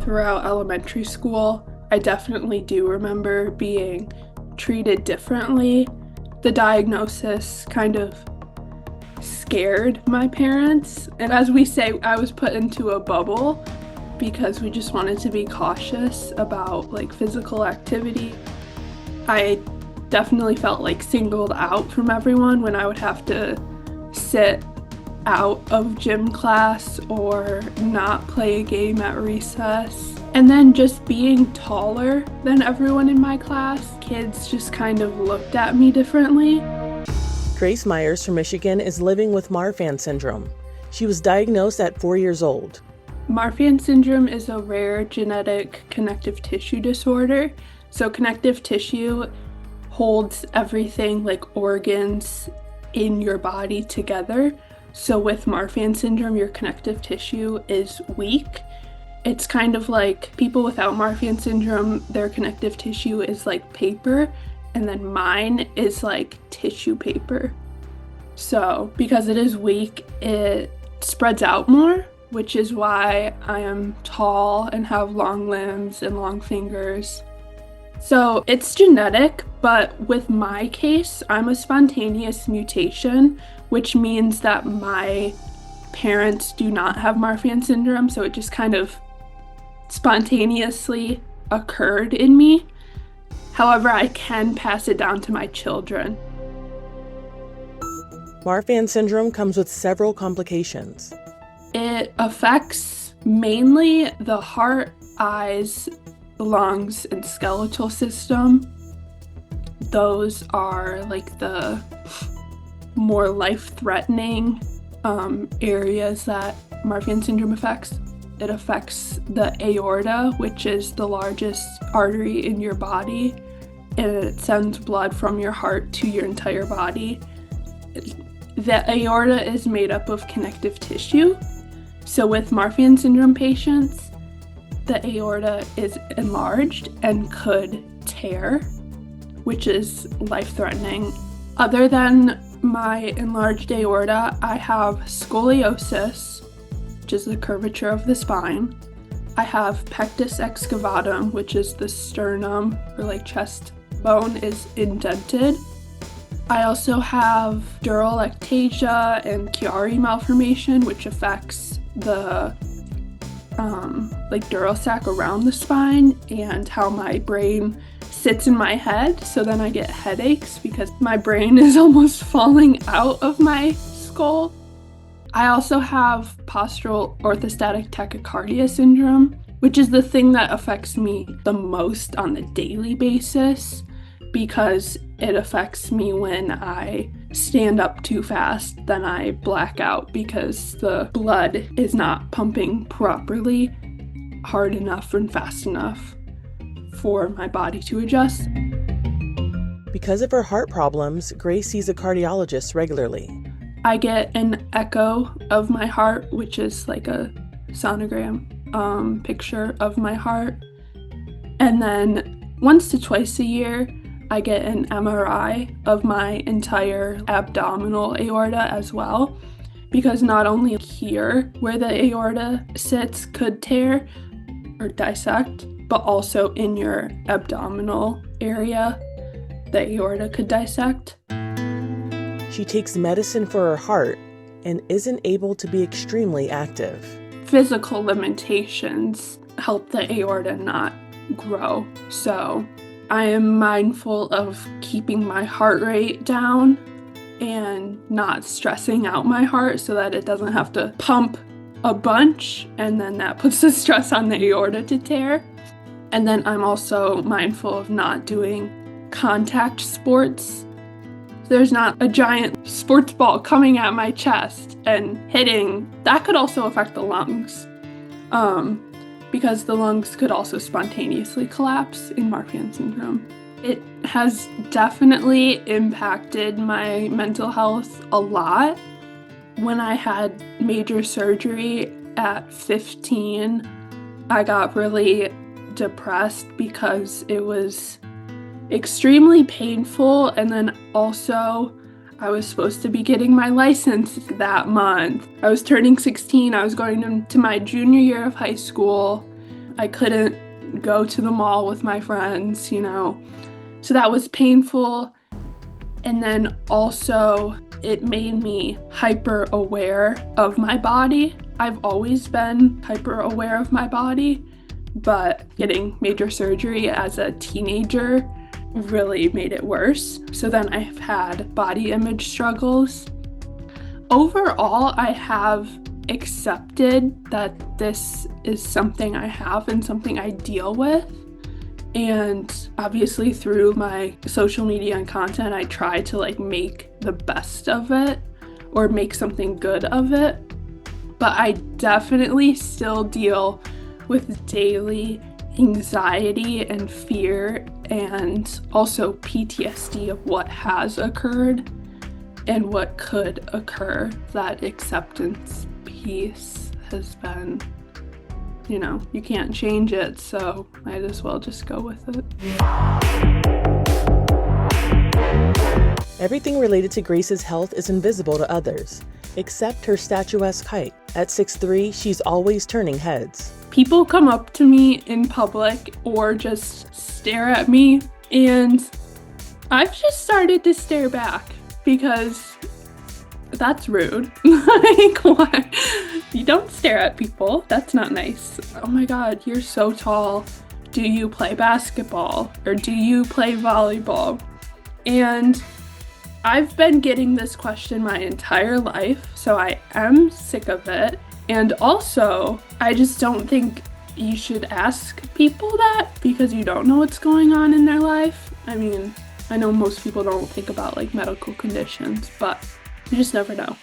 throughout elementary school, I definitely do remember being treated differently. The diagnosis kind of scared my parents, and as we say, I was put into a bubble because we just wanted to be cautious about physical activity. I definitely felt singled out from everyone when I would have to sit out of gym class or not play a game at recess. And then just being taller than everyone in my class, kids just kind of looked at me differently. Grace Meyers from Michigan is living with Marfan syndrome. She was diagnosed at 4 years old. Marfan syndrome is a rare genetic connective tissue disorder. So connective tissue holds everything like organs in your body together. So with Marfan syndrome, your connective tissue is weak. It's kind of like people without Marfan syndrome, their connective tissue is like paper, and then mine is like tissue paper. So because it is weak, it spreads out more, which is why I am tall and have long limbs and long fingers. So it's genetic, but with my case, I'm a spontaneous mutation, which means that my parents do not have Marfan syndrome, so it just kind of spontaneously occurred in me. However, I can pass it down to my children. Marfan syndrome comes with several complications. It affects mainly the heart, eyes, lungs, and skeletal system. Those are like the more life-threatening areas that Marfan syndrome affects. It affects the aorta, which is the largest artery in your body, and it sends blood from your heart to your entire body. The aorta is made up of connective tissue. So with Marfan syndrome patients, the aorta is enlarged and could tear, which is life-threatening. Other than my enlarged aorta, I have scoliosis, which is the curvature of the spine. I have pectus excavatum, which is the sternum or chest bone is indented. I also have dural ectasia and Chiari malformation, which affects the dural sac around the spine and how my brain sits in my head. So then I get headaches because my brain is almost falling out of my skull. I also have postural orthostatic tachycardia syndrome, which is the thing that affects me the most on the daily basis because it affects me when I stand up too fast, then I black out because the blood is not pumping properly, hard enough and fast enough for my body to adjust. Because of her heart problems, Grace sees a cardiologist regularly. I get an echo of my heart, which is like a sonogram picture of my heart. And then once to twice a year, I get an MRI of my entire abdominal aorta as well, because not only here where the aorta sits could tear or dissect, but also in your abdominal area, the aorta could dissect. She takes medicine for her heart and isn't able to be extremely active. Physical limitations help the aorta not grow, so I am mindful of keeping my heart rate down and not stressing out my heart so that it doesn't have to pump a bunch, and then that puts the stress on the aorta to tear. And then I'm also mindful of not doing contact sports. There's not a giant sports ball coming at my chest and hitting. That could also affect the lungs. Because the lungs could also spontaneously collapse in Marfan syndrome. It has definitely impacted my mental health a lot. When I had major surgery at 15, I got really depressed because it was extremely painful, and then also I was supposed to be getting my license that month. I was turning 16, I was going into my junior year of high school. I couldn't go to the mall with my friends, you know. So that was painful. And then also it made me hyper aware of my body. I've always been hyper aware of my body, but getting major surgery as a teenager really made it worse. So then I've had body image struggles. Overall, I have accepted that this is something I have and something I deal with. And obviously through my social media and content, I try to like make the best of it or make something good of it. But I definitely still deal with daily anxiety and fear and also PTSD of what has occurred and what could occur. That acceptance piece has been, you know, you can't change it, so might as well just go with it. Everything related to Grace's health is invisible to others, except her statuesque height. At 6'3", she's always turning heads. People come up to me in public or just stare at me, and I've just started to stare back because that's rude. Like, why? You don't stare at people. That's not nice. Oh my God, you're so tall. Do you play basketball or do you play volleyball? And I've been getting this question my entire life, so I am sick of it. And also, I just don't think you should ask people that because you don't know what's going on in their life. I mean, I know most people don't think about like medical conditions, but you just never know.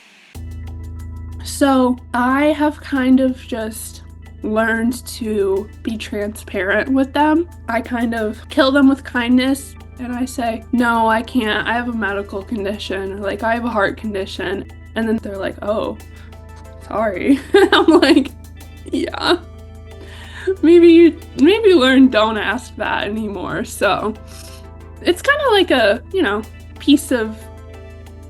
So I have kind of just learned to be transparent with them. I kind of kill them with kindness and I say, no, I can't. I have a medical condition, or like I have a heart condition. And then they're like, oh, sorry. I'm like, yeah, maybe learn don't ask that anymore. So it's kind of like a, you know,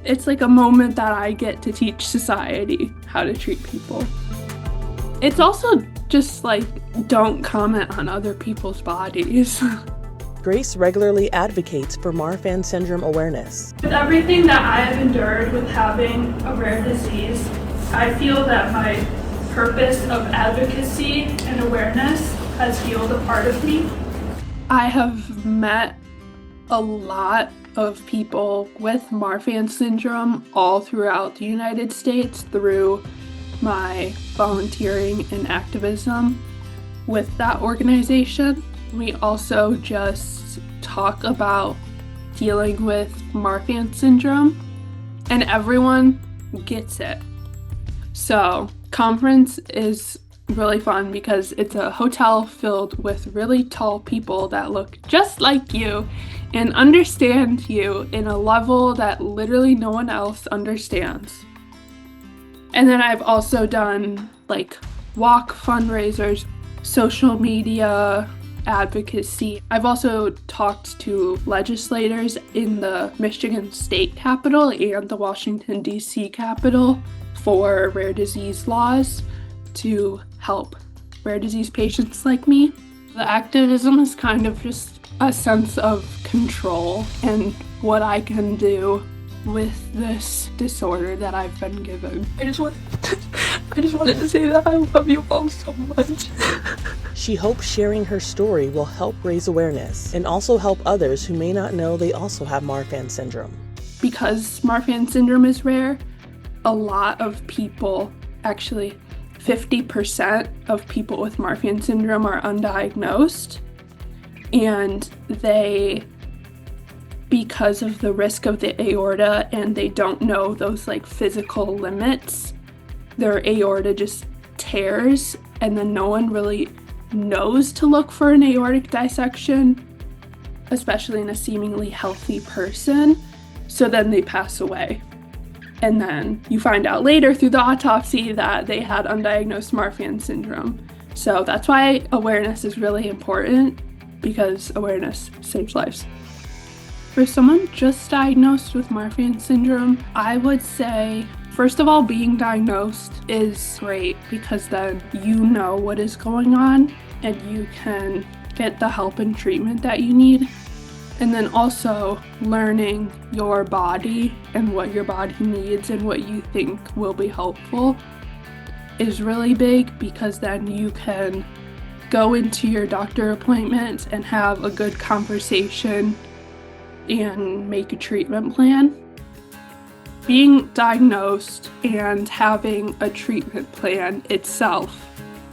it's like a moment that I get to teach society how to treat people. It's also just like, don't comment on other people's bodies. Grace regularly advocates for Marfan syndrome awareness. With everything that I have endured with having a rare disease, I feel that my purpose of advocacy and awareness has healed a part of me. I have met a lot of people with Marfan syndrome all throughout the United States through my volunteering and activism with that organization. We also just talk about dealing with Marfan syndrome, and everyone gets it. So, conference is really fun because it's a hotel filled with really tall people that look just like you and understand you in a level that literally no one else understands. And then I've also done like walk fundraisers, social media advocacy. I've also talked to legislators in the Michigan State Capitol and the Washington, D.C. Capitol for rare disease laws to help rare disease patients like me. The activism is kind of just a sense of control and what I can do with this disorder that I've been given. I just wanted to say that I love you all so much. She hopes sharing her story will help raise awareness and also help others who may not know they also have Marfan syndrome. Because Marfan syndrome is rare, a lot of people, actually 50% of people with Marfan syndrome are undiagnosed, and because of the risk of the aorta and they don't know those like physical limits, their aorta just tears and then no one really knows to look for an aortic dissection, especially in a seemingly healthy person. So then they pass away. And then you find out later through the autopsy that they had undiagnosed Marfan syndrome. So that's why awareness is really important, because awareness saves lives. For someone just diagnosed with Marfan syndrome, I would say, first of all, being diagnosed is great because then you know what is going on and you can get the help and treatment that you need. And then also learning your body and what your body needs and what you think will be helpful is really big, because then you can go into your doctor appointments and have a good conversation and make a treatment plan. Being diagnosed and having a treatment plan itself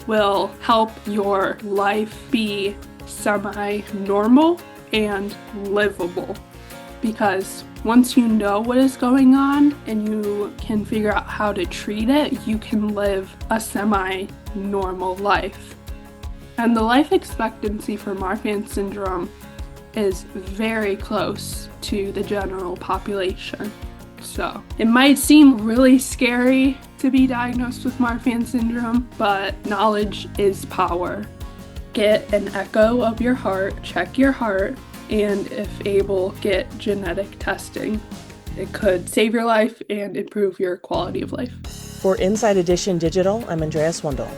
will help your life be semi-normal and livable, because once you know what is going on and you can figure out how to treat it, you can live a semi-normal life. And the life expectancy for Marfan syndrome is very close to the general population. So it might seem really scary to be diagnosed with Marfan syndrome, but knowledge is power. Get an echo of your heart, check your heart, and if able, get genetic testing. It could save your life and improve your quality of life. For Inside Edition Digital, I'm Andrea Swindall.